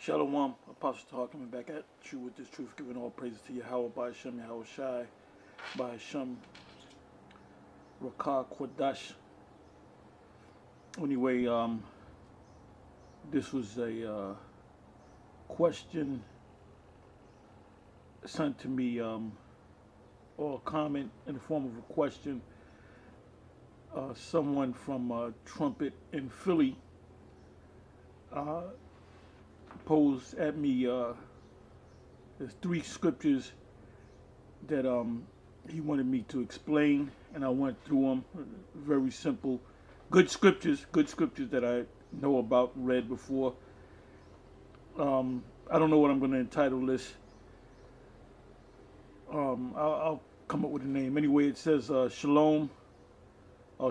Shalom, Apostle Talk coming back at you with this truth, giving all praises to Yahweh by Hashem, Yahweh Shai, by Hashem, Rakah Kwadash. Anyway, this was a question sent to me, or a comment in the form of a question. Someone from Trumpet in Philly posed at me. There's 3 scriptures that he wanted me to explain, and I went through them. Very simple, good scriptures that I know about, read before. I don't know what I'm going to entitle this. I'll come up with a name. Anyway, it says Shalom,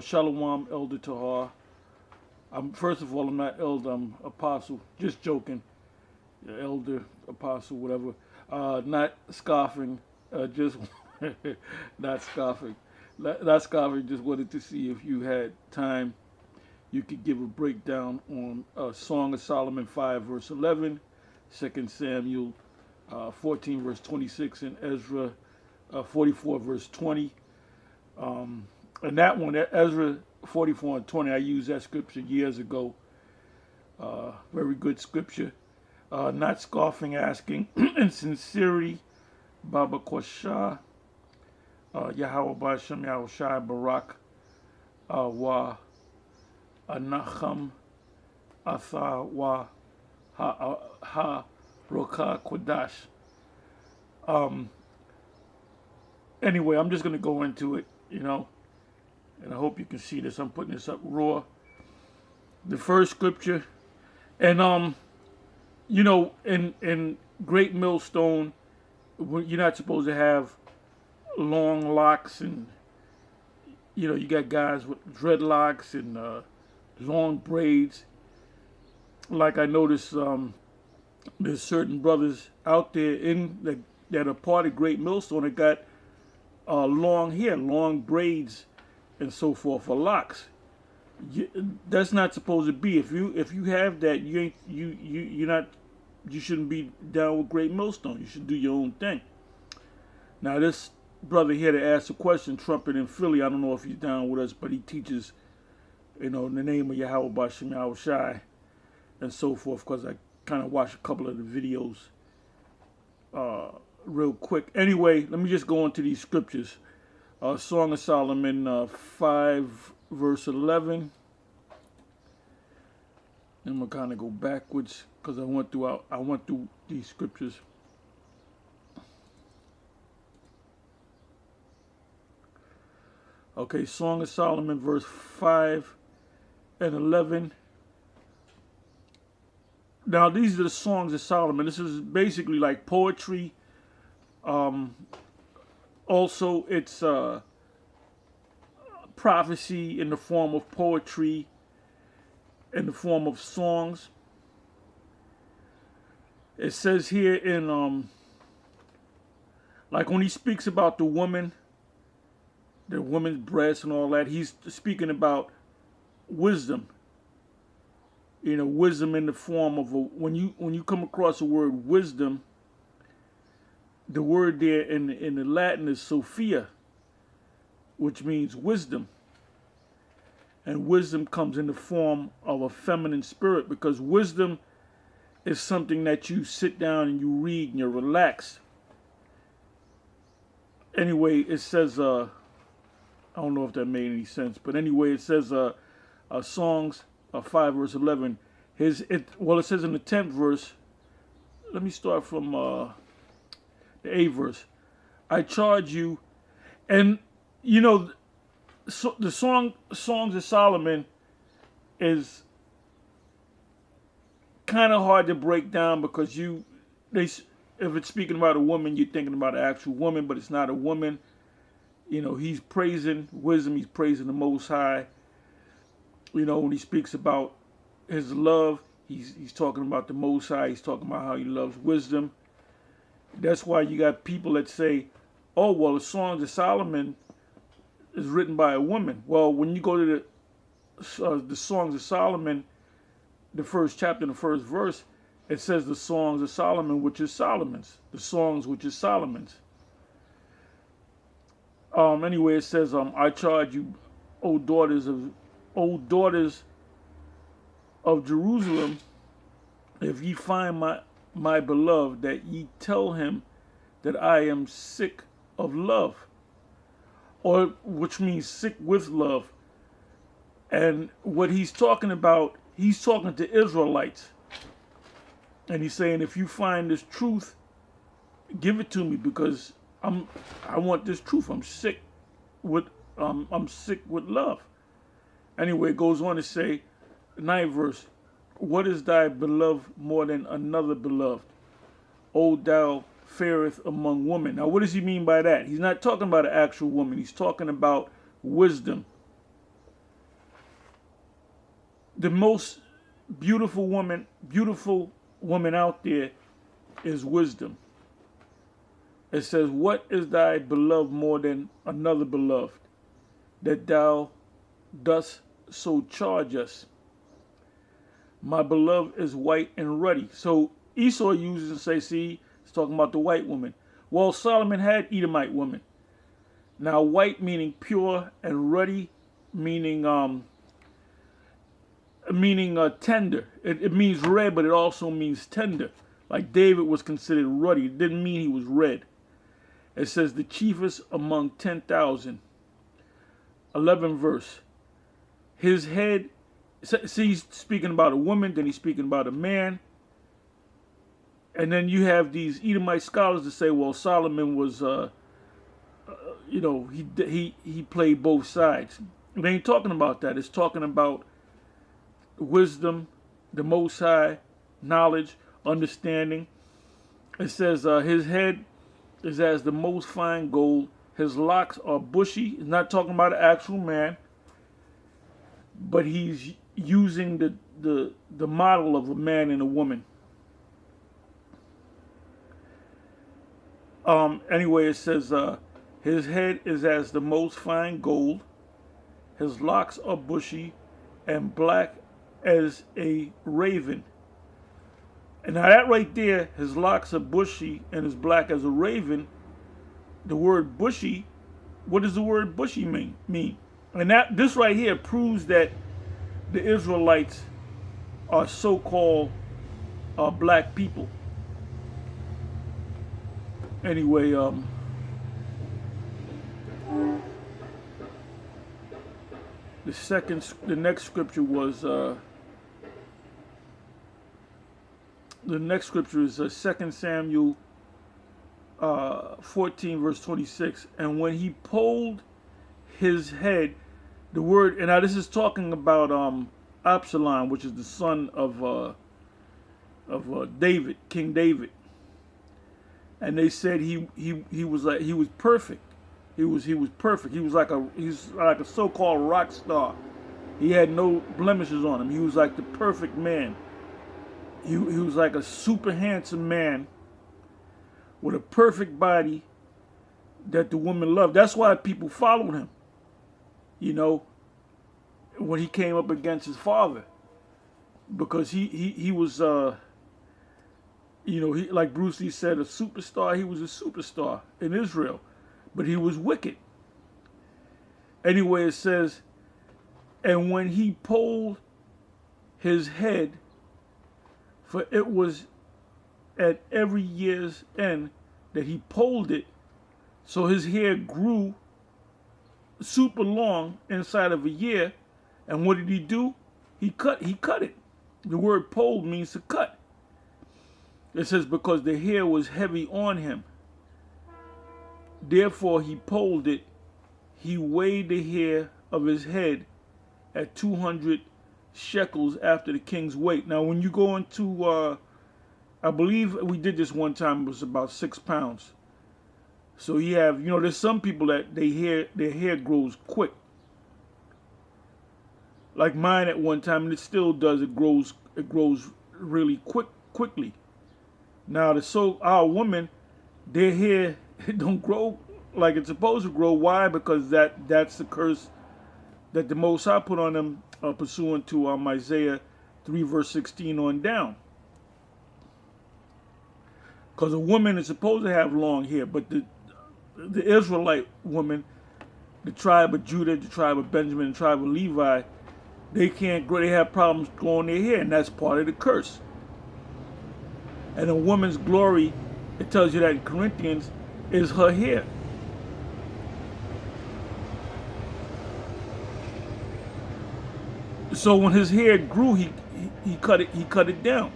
Shalom, Elder Tahar. First of all, I'm not elder, I'm apostle. Just joking. Elder, apostle, whatever. Not scoffing. Just not scoffing. Not scoffing. Just wanted to see if you had time. You could give a breakdown on Song of Solomon 5 verse 11, 2 Samuel 14 verse 26, and Ezra 44 verse 20. And that one, Ezra 44 and 20, I used that scripture years ago. Very good scripture. Not scoffing, asking in sincerity, Baba Kwasha, Yahweh Basham, Yahweh Shai, Barak, Wa, Anacham, Atha, Wa, Ha, Roka, Kwadash. Anyway, I'm just going to go into it, and I hope you can see this. I'm putting this up raw. The first scripture, and in Great Millstone, you're not supposed to have long locks, and you got guys with dreadlocks and long braids. Like I noticed, there's certain brothers out there that are part of Great Millstone that got long hair, long braids, and so forth for locks. That's not supposed to be. If you have that, you shouldn't be down with Great Millstone. You should do your own thing. Now this brother here that asked a question, Trumpet in Philly, I don't know if he's down with us, but he teaches, in the name of Yahweh Bashim, Yahweh Shai, and so forth, because I kind of watched a couple of the videos real quick. Anyway, let me just go into these scriptures. Song of Solomon 5 verse 11. I'm gonna kind of go backwards because I went through these scriptures. Okay, Song of Solomon verse 5 and 11. Now these are the songs of Solomon. This is basically like poetry. Also, it's prophecy in the form of poetry, in the form of songs. It says here in, like when he speaks about the woman's breast and all that, he's speaking about wisdom. Wisdom in the form of when you come across the word wisdom, the word there in the Latin is Sophia, which means wisdom. And wisdom comes in the form of a feminine spirit, because wisdom is something that you sit down and you read and you're relaxed. Anyway, it says, I don't know if that made any sense, but anyway, it says Songs 5 verse 11. It says in the 10th verse, let me start from the 8th verse. I charge you, and so the Songs of Solomon is kind of hard to break down, because if it's speaking about a woman, you're thinking about an actual woman, but it's not a woman. He's praising wisdom. He's praising the Most High. When he speaks about his love, he's talking about the Most High. He's talking about how he loves wisdom. That's why you got people that say, oh, well, the Songs of Solomon is written by a woman. Well, when you go to the Songs of Solomon, the first chapter and the first verse, It says the songs of Solomon, which is Solomon's. The songs, which is Solomon's. Anyway, it says, I charge you, O daughters of Jerusalem, if ye find my beloved, that ye tell him that I am sick of love, or which means sick with love. And what he's talking about, he's talking to Israelites. And he's saying, if you find this truth, give it to me, because I want this truth. I'm sick with love. Anyway, it goes on to say, 9th verse, what is thy beloved more than another beloved? O thou fairest among women. Now, what does he mean by that? He's not talking about an actual woman. He's talking about wisdom. The most beautiful woman out there is wisdom. It says, what is thy beloved more than another beloved, that thou dost so charge us? My beloved is white and ruddy. So Esau uses and say, see, it's talking about the white woman. Well, Solomon had Edomite women. Now, white meaning pure, and ruddy meaning tender. It means red, but it also means tender. Like David was considered ruddy. It didn't mean he was red. It says the chiefest among 10,000. 11th verse. His head, see, he's speaking about a woman, then he's speaking about a man. And then you have these Edomite scholars that say, well, Solomon was, he played both sides. It ain't talking about that. It's talking about wisdom, the Most High, knowledge, understanding. It says his head is as the most fine gold. His locks are bushy. It's not talking about an actual man, but he's using the model of a man and a woman. Anyway, it says his head is as the most fine gold. His locks are bushy and black as a raven. And now that right there, his locks are bushy and is black as a raven. The word bushy, what does the word bushy mean? And this right here proves that the Israelites are so-called black people. Anyway, the next scripture was the next scripture is 2 Samuel 14 verse 26. And when he pulled his head, the word, and now this is talking about Absalom, which is the son of David, King David. And they said he was perfect. He was perfect. He's like a so-called rock star. He had no blemishes on him. He was like the perfect man. He was like a super handsome man with a perfect body that the woman loved. That's why people followed him. You know, when he came up against his father, because he was like Bruce Lee said, a superstar. He was a superstar in Israel, but he was wicked. Anyway, it says, and when he pulled his head, for it was at every year's end that he pulled it, so his hair grew super long inside of a year. And what did he do? He cut it. The word pulled means to cut. It says, because the hair was heavy on him, therefore he pulled it. He weighed the hair of his head at 200 shekels after the king's weight. Now, when you go into, I believe we did this one time, it was about 6 pounds. So you have, there's some people that their hair grows quick. Like mine at one time, and it still does. It grows really quickly. Now, our women, their hair don't grow like it's supposed to grow. Why? Because that's the curse that the Most High put on them, pursuant to Isaiah 3 verse 16 on down. Because a woman is supposed to have long hair, but the Israelite woman, the tribe of Judah, the tribe of Benjamin, the tribe of Levi, they can't grow. They have problems growing their hair, and that's part of the curse. And a woman's glory, it tells you that in Corinthians, is her hair. So when his hair grew, he cut it down.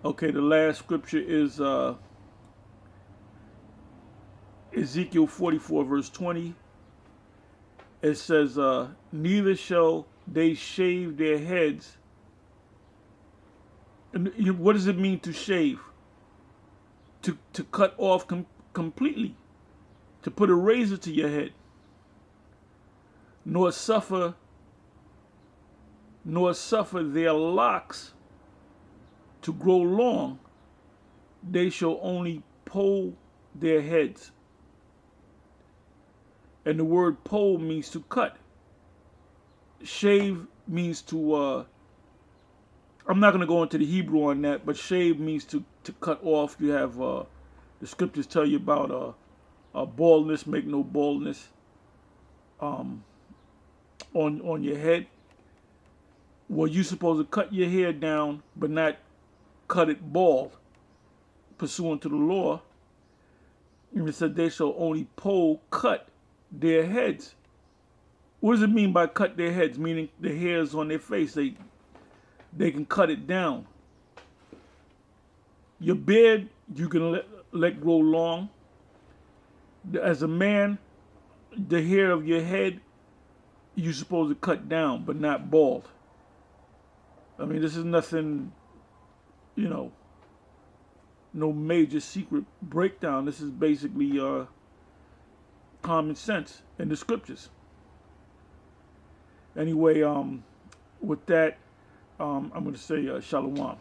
Okay, the last scripture is Ezekiel 44 verse 20. It says, neither shall they shave their heads. And what does it mean to shave? To cut off completely. To put a razor to your head. Nor suffer their locks to grow long. They shall only poll their heads. And the word poll means to cut. Shave means to, I'm not going to go into the Hebrew on that, but shave means to cut off. You have, the scriptures tell you about baldness, make no baldness on your head. Well, you're supposed to cut your hair down, but not cut it bald, pursuant to the law. And it said they shall only cut their heads. What does it mean by cut their heads? Meaning the hairs on their face, they can cut it down. Your beard, you can let grow long. As a man, the hair of your head, you're supposed to cut down, but not bald. I mean, this is nothing, no major secret breakdown. This is basically common sense in the scriptures. Anyway, with that, I'm going to say shalom.